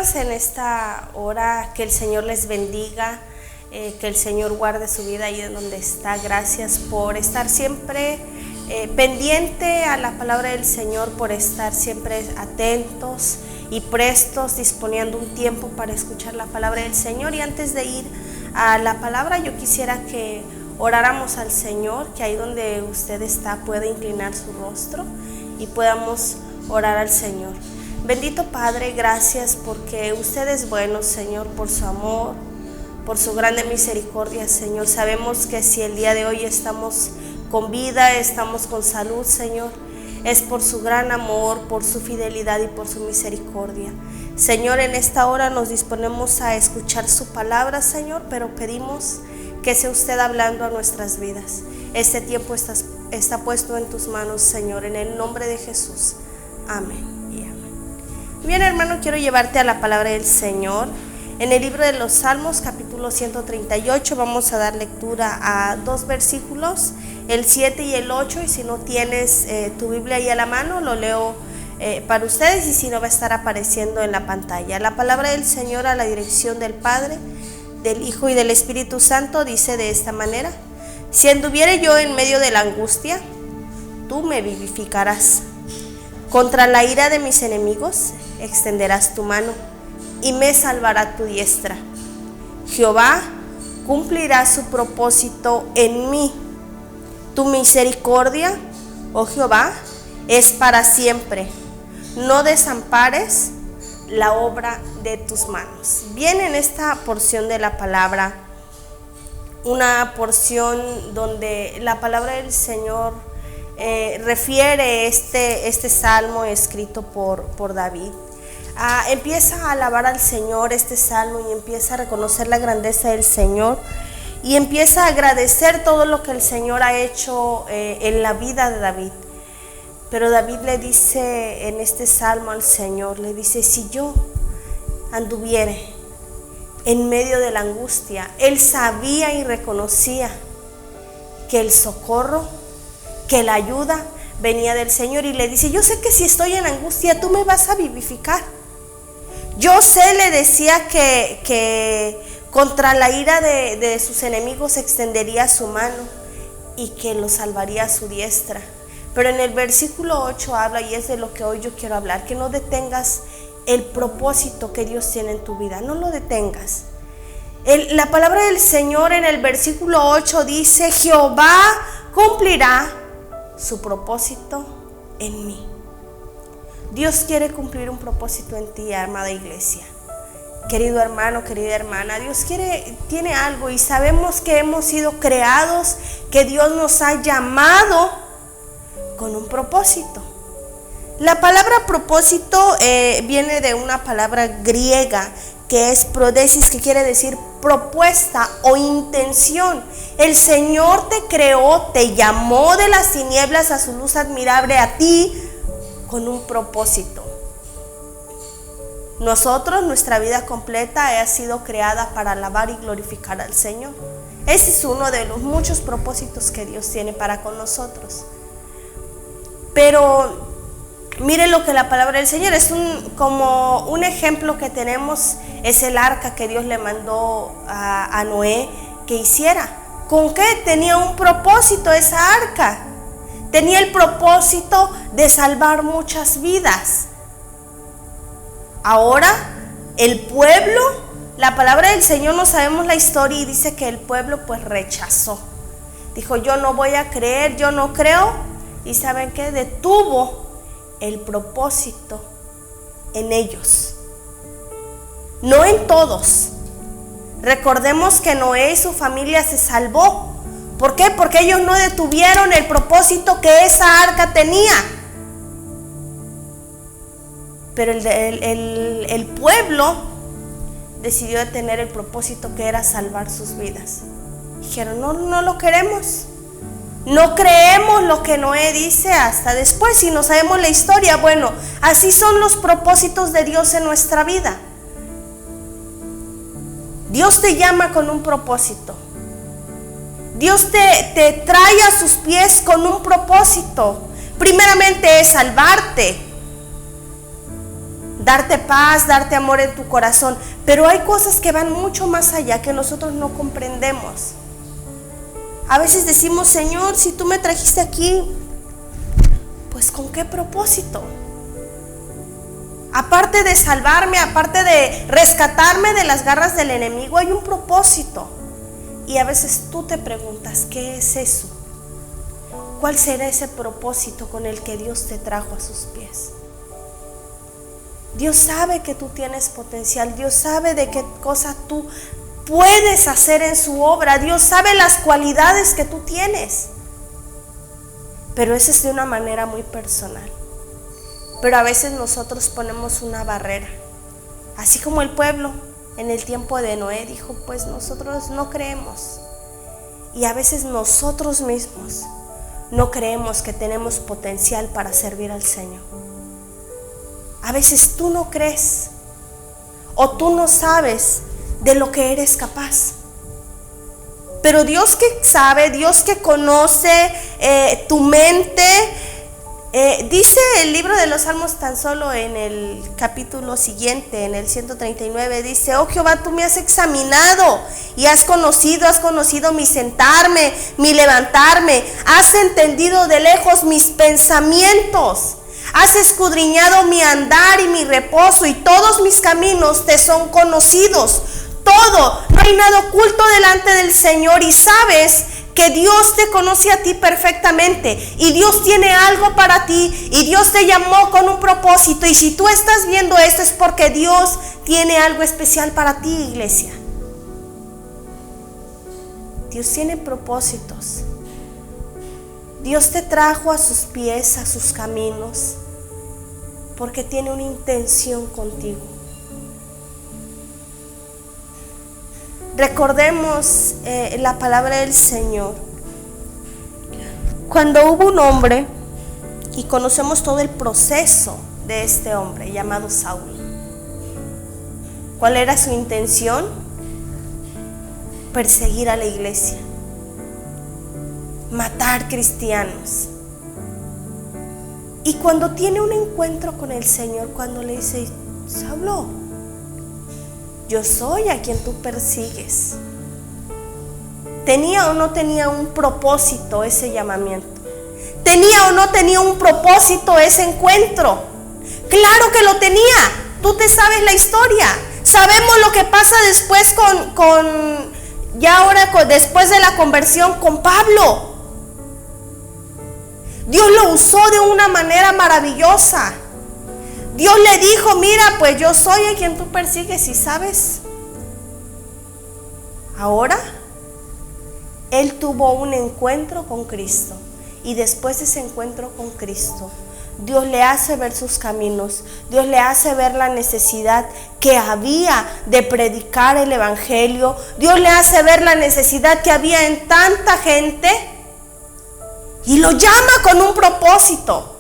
hermanos, en esta hora que el Señor les bendiga, que el Señor guarde su vida ahí en donde está. Gracias por estar siempre pendiente a la palabra del Señor, por estar siempre atentos y prestos, disponiendo un tiempo para escuchar la palabra del Señor. Y antes de ir a la palabra, yo quisiera que oráramos al Señor, que ahí donde usted está pueda inclinar su rostro y podamos orar al Señor. Bendito Padre, gracias porque usted es bueno, Señor, por su amor, por su grande misericordia, Señor. Sabemos que si el día de hoy estamos con vida, estamos con salud, Señor, es por su gran amor, por su fidelidad y por su misericordia. Señor, en esta hora nos disponemos a escuchar su palabra, Señor, pero pedimos que sea usted hablando a nuestras vidas. Este tiempo está puesto en tus manos, Señor, en el nombre de Jesús. Amén y amén. Bien, hermano, quiero llevarte a la palabra del Señor. En el libro de los Salmos, capítulo 138, vamos a dar lectura a dos versículos, el 7 y el 8. Y si no tienes tu Biblia ahí a la mano, lo leo para ustedes, y si no, va a estar apareciendo en la pantalla. La palabra del Señor, a la dirección del Padre, del Hijo y del Espíritu Santo, dice de esta manera: si anduviere yo en medio de la angustia, tú me vivificarás. Contra la ira de mis enemigos extenderás tu mano y me salvará tu diestra. Jehová cumplirá su propósito en mí. Tu misericordia, oh Jehová, es para siempre. No desampares la obra de tus manos. Bien, en esta porción de la palabra, una porción donde la palabra del Señor refiere este salmo escrito por David. Empieza a alabar al Señor este salmo y empieza a reconocer la grandeza del Señor y empieza a agradecer todo lo que el Señor ha hecho en la vida de David. Pero David le dice en este salmo al Señor, le dice: si yo anduviere en medio de la angustia, él sabía y reconocía que el socorro, que la ayuda venía del Señor, y le dice: yo sé que si estoy en angustia, tú me vas a vivificar. Yo sé, le decía, que contra la ira de sus enemigos extendería su mano y que lo salvaría a su diestra. Pero en el versículo 8 habla, y es de lo que hoy yo quiero hablar, que no detengas el propósito que Dios tiene en tu vida, no lo detengas. La palabra del Señor en el versículo 8 dice: Jehová cumplirá su propósito en mí. Dios quiere cumplir un propósito en ti, amada iglesia. Querido hermano, querida hermana, Dios tiene algo, y sabemos que hemos sido creados, que Dios nos ha llamado con un propósito. La palabra propósito viene de una palabra griega que es prodesis, que quiere decir propuesta o intención. El Señor te creó, te llamó de las tinieblas a su luz admirable, a ti, con un propósito. Nosotros, nuestra vida completa ha sido creada para alabar y glorificar al Señor. Ese es uno de los muchos propósitos que Dios tiene para con nosotros. Pero mire lo que la palabra del Señor es como un ejemplo que tenemos, es el arca que Dios le mandó a Noé que hiciera. ¿Con qué? Tenía un propósito esa arca. Tenía el propósito de salvar muchas vidas. Ahora el pueblo, la palabra del Señor, no sabemos la historia, y dice que el pueblo pues rechazó. Dijo: yo no voy a creer, yo no creo. Y ¿saben qué? Detuvo el propósito en ellos, no en todos. Recordemos que Noé y su familia se salvó. ¿Por qué? Porque ellos no detuvieron el propósito que esa arca tenía. Pero el pueblo decidió detener el propósito que era salvar sus vidas. Dijeron: no lo queremos. No creemos lo que Noé dice hasta después, si no sabemos la historia. Bueno, así son los propósitos de Dios en nuestra vida. Dios te llama con un propósito. Dios te trae a sus pies con un propósito. Primeramente es salvarte, darte paz, darte amor en tu corazón. Pero hay cosas que van mucho más allá, que nosotros no comprendemos. A veces decimos: Señor, si tú me trajiste aquí, pues ¿con qué propósito? Aparte de salvarme, aparte de rescatarme de las garras del enemigo, hay un propósito. Y a veces tú te preguntas: ¿qué es eso? ¿Cuál será ese propósito con el que Dios te trajo a sus pies? Dios sabe que tú tienes potencial. Dios sabe de qué cosa tú puedes hacer en su obra. Dios sabe las cualidades que tú tienes. Pero eso es de una manera muy personal. Pero a veces nosotros ponemos una barrera. Así como el pueblo en el tiempo de Noé dijo: pues nosotros no creemos. Y a veces nosotros mismos no creemos que tenemos potencial para servir al Señor. A veces tú no crees, o tú no sabes de lo que eres capaz. Pero Dios que sabe, Dios que conoce tu mente, dice el libro de los Salmos tan solo en el capítulo siguiente, en el 139, dice: oh Jehová, tú me has examinado y has conocido mi sentarme, mi levantarme, has entendido de lejos mis pensamientos, has escudriñado mi andar y mi reposo, y todos mis caminos te son conocidos. Todo, no hay nada oculto delante del Señor, y sabes que Dios te conoce a ti perfectamente, y Dios tiene algo para ti, y Dios te llamó con un propósito. Y si tú estás viendo esto, es porque Dios tiene algo especial para ti, iglesia. Dios tiene propósitos. Dios te trajo a sus pies, a sus caminos, porque tiene una intención contigo. Recordemos la palabra del Señor. Cuando hubo un hombre, y conocemos todo el proceso de este hombre llamado Saulo. ¿Cuál era su intención? Perseguir a la iglesia, matar cristianos. Y cuando tiene un encuentro con el Señor, cuando le dice: Saulo, yo soy a quien tú persigues. ¿Tenía o no tenía un propósito ese llamamiento? ¿Tenía o no tenía un propósito ese encuentro? Claro que lo tenía. Tú te sabes la historia. Sabemos lo que pasa después después de la conversión con Pablo. Dios lo usó de una manera maravillosa. Dios le dijo: mira, pues yo soy a quien tú persigues. Y sabes, ahora él tuvo un encuentro con Cristo, y después de ese encuentro con Cristo, Dios le hace ver sus caminos. Dios le hace ver la necesidad que había de predicar el evangelio. Dios le hace ver la necesidad que había en tanta gente, y lo llama con un propósito.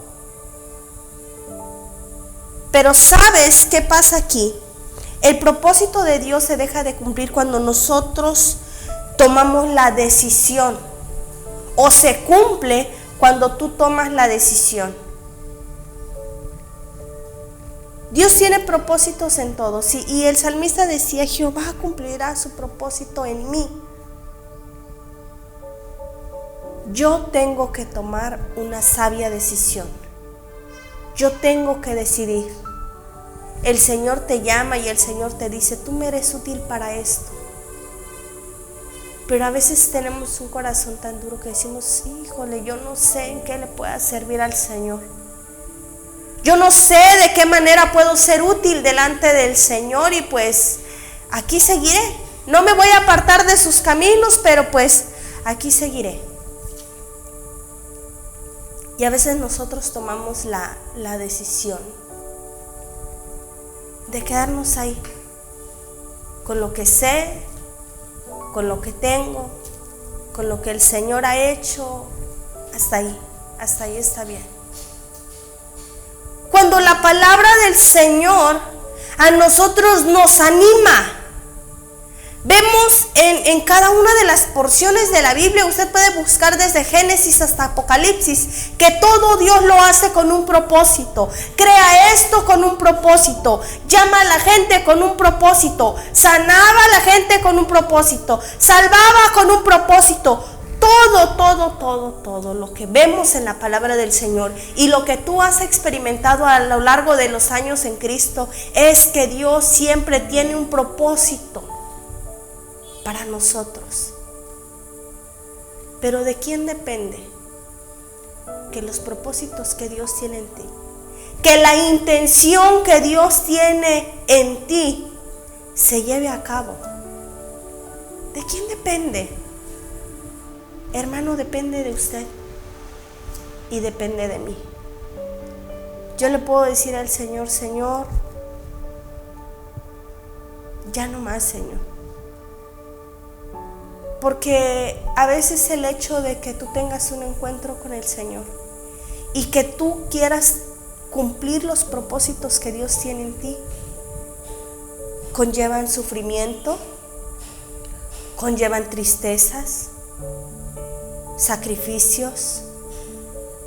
Pero ¿sabes qué pasa aquí? El propósito de Dios se deja de cumplir cuando nosotros tomamos la decisión, o se cumple cuando tú tomas la decisión. Dios tiene propósitos en todo, sí, y el salmista decía: Jehová cumplirá su propósito en mí. Yo tengo que tomar una sabia decisión. Yo tengo que decidir. El Señor te llama y el Señor te dice: tú me eres útil para esto. Pero a veces tenemos un corazón tan duro que decimos: híjole, yo no sé en qué le pueda servir al Señor. Yo no sé de qué manera puedo ser útil delante del Señor, y pues aquí seguiré. No me voy a apartar de sus caminos, pero pues aquí seguiré. Y a veces nosotros tomamos la decisión de quedarnos ahí, con lo que sé, con lo que tengo, con lo que el Señor ha hecho. Hasta ahí está bien. Cuando la palabra del Señor a nosotros nos anima, Vemos en cada una de las porciones de la Biblia, usted puede buscar desde Génesis hasta Apocalipsis, que todo Dios lo hace con un propósito. Crea esto con un propósito, llama a la gente con un propósito, sanaba a la gente con un propósito, salvaba con un propósito. Todo lo que vemos en la palabra del Señor y lo que tú has experimentado a lo largo de los años en Cristo es que Dios siempre tiene un propósito para nosotros. Pero ¿de quién depende? Que los propósitos que Dios tiene en ti, que la intención que Dios tiene en ti se lleve a cabo. ¿De quién depende? Hermano, depende de usted y depende de mí. Yo le puedo decir al Señor: Señor, ya no más, Señor. Porque a veces el hecho de que tú tengas un encuentro con el Señor y que tú quieras cumplir los propósitos que Dios tiene en ti, conllevan sufrimiento, conllevan tristezas, sacrificios,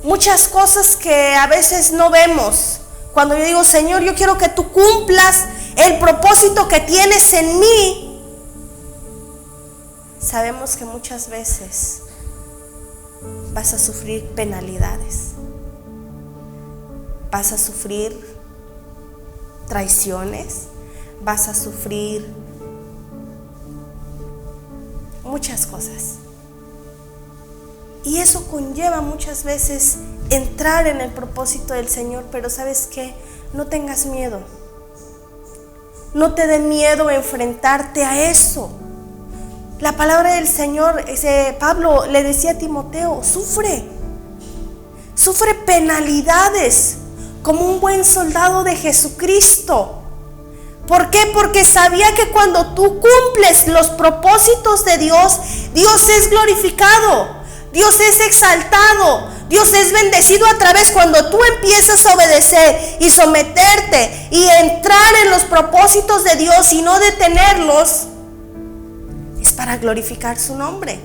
muchas cosas que a veces no vemos. Cuando yo digo: Señor, yo quiero que tú cumplas el propósito que tienes en mí, sabemos que muchas veces vas a sufrir penalidades, vas a sufrir traiciones, vas a sufrir muchas cosas. Y eso conlleva muchas veces entrar en el propósito del Señor. Pero ¿sabes qué? No tengas miedo. No te dé miedo enfrentarte a eso. La palabra del Señor, Pablo le decía a Timoteo: sufre penalidades como un buen soldado de Jesucristo. ¿Por qué? Porque sabía que cuando tú cumples los propósitos de Dios, Dios es glorificado, Dios es exaltado, Dios es bendecido a través. Cuando tú empiezas a obedecer y someterte y entrar en los propósitos de Dios y no detenerlos, es para glorificar su nombre.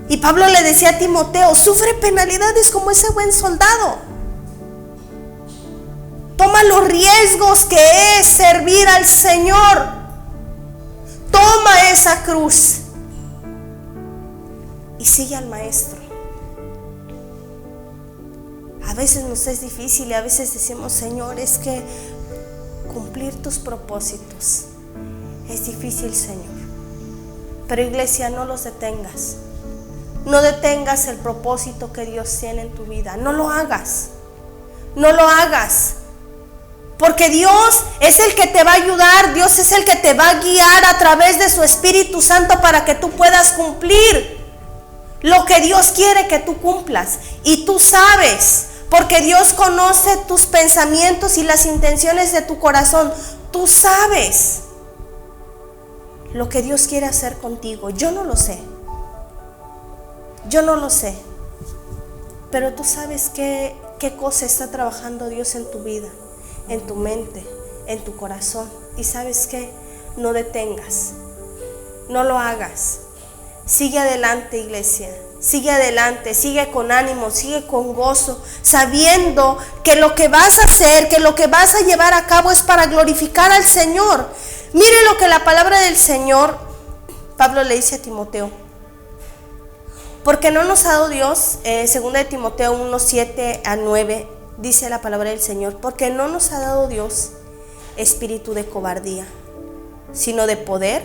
Y Pablo le decía a Timoteo: sufre penalidades como ese buen soldado. Toma los riesgos que es servir al Señor. Toma esa cruz y sigue al Maestro. A veces nos es difícil y a veces decimos: Señor, es que cumplir tus propósitos es difícil, Señor. Pero iglesia, no los detengas. No detengas el propósito que Dios tiene en tu vida. No lo hagas. No lo hagas. Porque Dios es el que te va a ayudar. Dios es el que te va a guiar a través de su Espíritu Santo para que tú puedas cumplir lo que Dios quiere que tú cumplas. Y tú sabes, porque Dios conoce tus pensamientos y las intenciones de tu corazón. Tú sabes lo que Dios quiere hacer contigo. Yo no lo sé. Yo no lo sé. Pero tú sabes qué cosa está trabajando Dios en tu vida, en tu mente, en tu corazón. Y sabes qué, no detengas, no lo hagas. Sigue adelante, iglesia. Sigue adelante, sigue con ánimo, sigue con gozo, sabiendo que lo que vas a hacer, que lo que vas a llevar a cabo es para glorificar al Señor. Mire lo que la palabra del Señor, Pablo le dice a Timoteo: porque no nos ha dado Dios, 2 de Timoteo 1, 7 a 9, dice la palabra del Señor: porque no nos ha dado Dios espíritu de cobardía, sino de poder,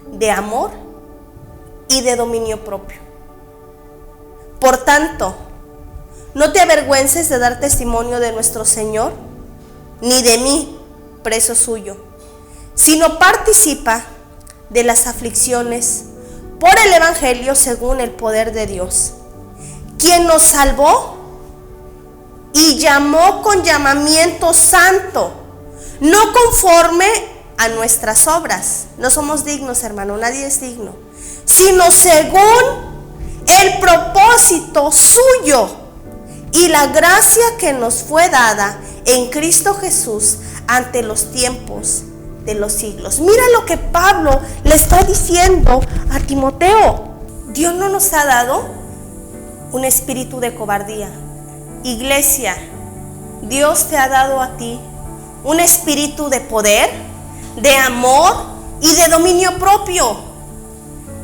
de amor y de dominio propio. Por tanto, no te avergüences de dar testimonio de nuestro Señor, ni de mí, preso suyo, sino participa de las aflicciones por el Evangelio según el poder de Dios, quien nos salvó y llamó con llamamiento santo, no conforme a nuestras obras. No somos dignos, hermano, nadie es digno, sino según el propósito suyo y la gracia que nos fue dada en Cristo Jesús ante los tiempos de los siglos. Mira lo que Pablo le está diciendo a Timoteo. Dios no nos ha dado un espíritu de cobardía. Iglesia, Dios te ha dado a ti un espíritu de poder, de amor y de dominio propio.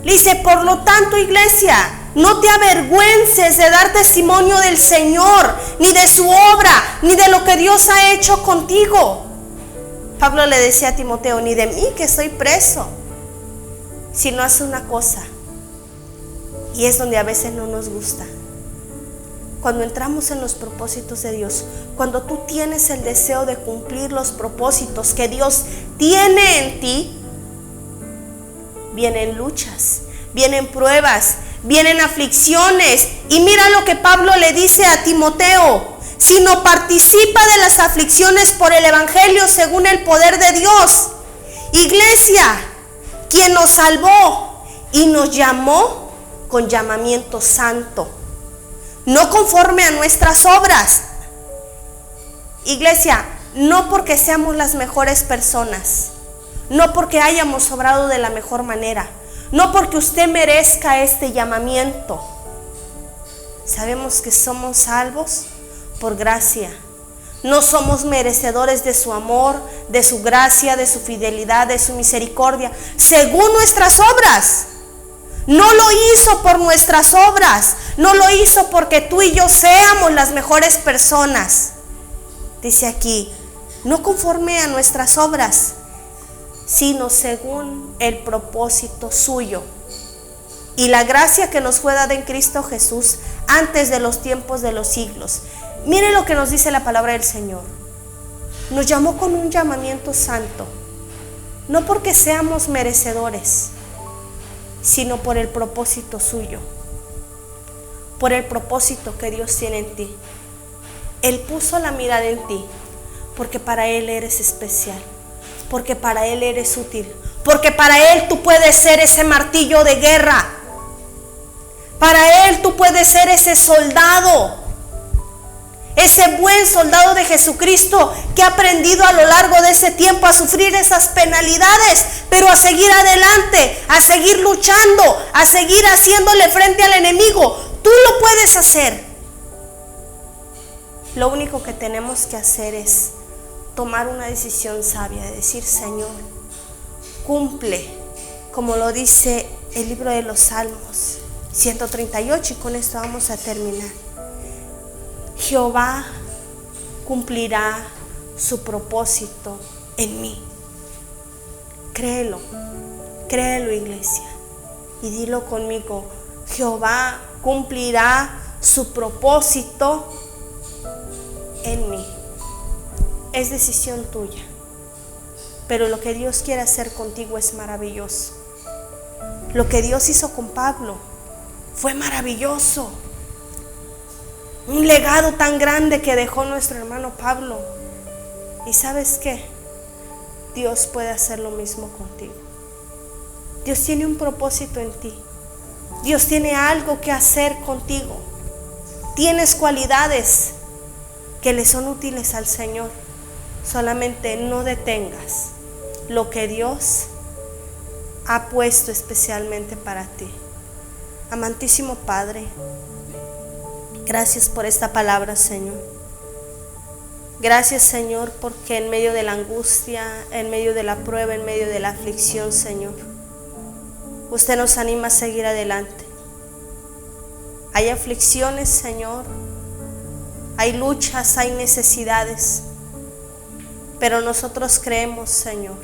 Le dice, por lo tanto, iglesia, no te avergüences de dar testimonio del Señor, ni de su obra, ni de lo que Dios ha hecho contigo. Pablo le decía a Timoteo, ni de mí que estoy preso, sino hace una cosa, y es donde a veces no nos gusta. Cuando entramos en los propósitos de Dios, cuando tú tienes el deseo de cumplir los propósitos que Dios tiene en ti, vienen luchas, vienen pruebas, vienen aflicciones. Y mira lo que Pablo le dice a Timoteo: sino participa de las aflicciones por el evangelio según el poder de Dios. Iglesia, quien nos salvó y nos llamó con llamamiento santo, no conforme a nuestras obras. Iglesia, no porque seamos las mejores personas, no porque hayamos obrado de la mejor manera, no porque usted merezca este llamamiento. Sabemos que somos salvos por gracia. No somos merecedores de su amor, de su gracia, de su fidelidad, de su misericordia, según nuestras obras. No lo hizo por nuestras obras, no lo hizo porque tú y yo seamos las mejores personas. Dice aquí, no conforme a nuestras obras, sino según el propósito suyo y la gracia que nos fue dada en Cristo Jesús antes de los tiempos de los siglos. Mire lo que nos dice la palabra del Señor. Nos llamó con un llamamiento santo, no porque seamos merecedores, sino por el propósito suyo, por el propósito que Dios tiene en ti. Él puso la mirada en ti porque para Él eres especial, porque para Él eres útil, porque para Él tú puedes ser ese martillo de guerra, para Él tú puedes ser ese soldado, ese buen soldado de Jesucristo que ha aprendido a lo largo de ese tiempo a sufrir esas penalidades, pero a seguir adelante, a seguir luchando, a seguir haciéndole frente al enemigo. Tú lo puedes hacer. Lo único que tenemos que hacer es tomar una decisión sabia de decir: Señor, cumple, como lo dice el libro de los Salmos 138, y con esto vamos a terminar. Jehová cumplirá su propósito en mí. Créelo, créelo, iglesia, y dilo conmigo: Jehová cumplirá su propósito en mí. Es decisión tuya, pero lo que Dios quiere hacer contigo es maravilloso. Lo que Dios hizo con Pablo fue maravilloso. Un legado tan grande que dejó nuestro hermano Pablo. ¿Y sabes qué? Dios puede hacer lo mismo contigo. Dios tiene un propósito en ti. Dios tiene algo que hacer contigo. Tienes cualidades que le son útiles al Señor. Solamente no detengas lo que Dios ha puesto especialmente para ti. Amantísimo Padre, gracias por esta palabra, Señor. Gracias, Señor, porque en medio de la angustia, en medio de la prueba, en medio de la aflicción, Señor, usted nos anima a seguir adelante. Hay aflicciones, Señor, hay luchas, hay necesidades, pero nosotros creemos, Señor,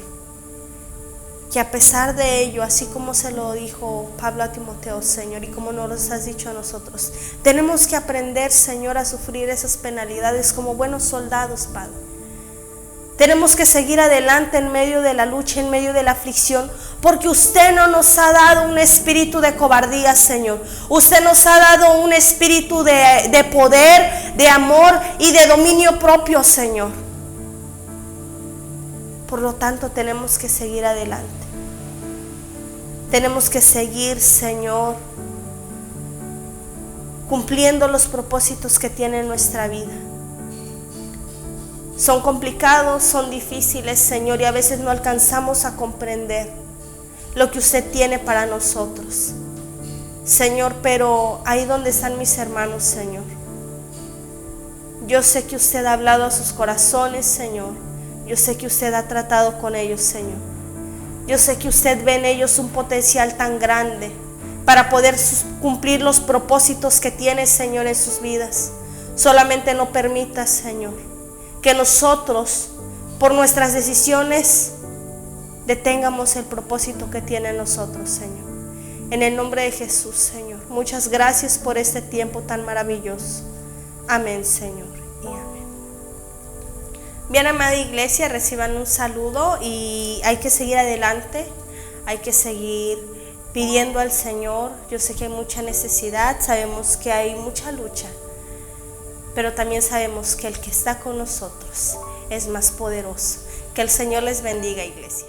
que a pesar de ello, así como se lo dijo Pablo a Timoteo, Señor, y como nos lo has dicho a nosotros, tenemos que aprender, Señor, a sufrir esas penalidades como buenos soldados, Padre. Tenemos que seguir adelante en medio de la lucha, en medio de la aflicción, porque usted no nos ha dado un espíritu de cobardía, Señor. Usted nos ha dado un espíritu de poder, de amor y de dominio propio, Señor. Por lo tanto, tenemos que seguir adelante. Tenemos que seguir, Señor, cumpliendo los propósitos que tiene nuestra vida. Son complicados, son difíciles, Señor, y a veces no alcanzamos a comprender lo que usted tiene para nosotros, Señor, pero ahí donde están mis hermanos, Señor, yo sé que usted ha hablado a sus corazones, Señor. Yo sé que usted ha tratado con ellos, Señor. Yo sé que usted ve en ellos un potencial tan grande para poder cumplir los propósitos que tiene, Señor, en sus vidas. Solamente no permita, Señor, que nosotros, por nuestras decisiones, detengamos el propósito que tiene en nosotros, Señor. En el nombre de Jesús, Señor. Muchas gracias por este tiempo tan maravilloso. Amén, Señor, y amén. Bien, amada iglesia, reciban un saludo y hay que seguir adelante, hay que seguir pidiendo al Señor. Yo sé que hay mucha necesidad, sabemos que hay mucha lucha, pero también sabemos que el que está con nosotros es más poderoso. Que el Señor les bendiga, iglesia.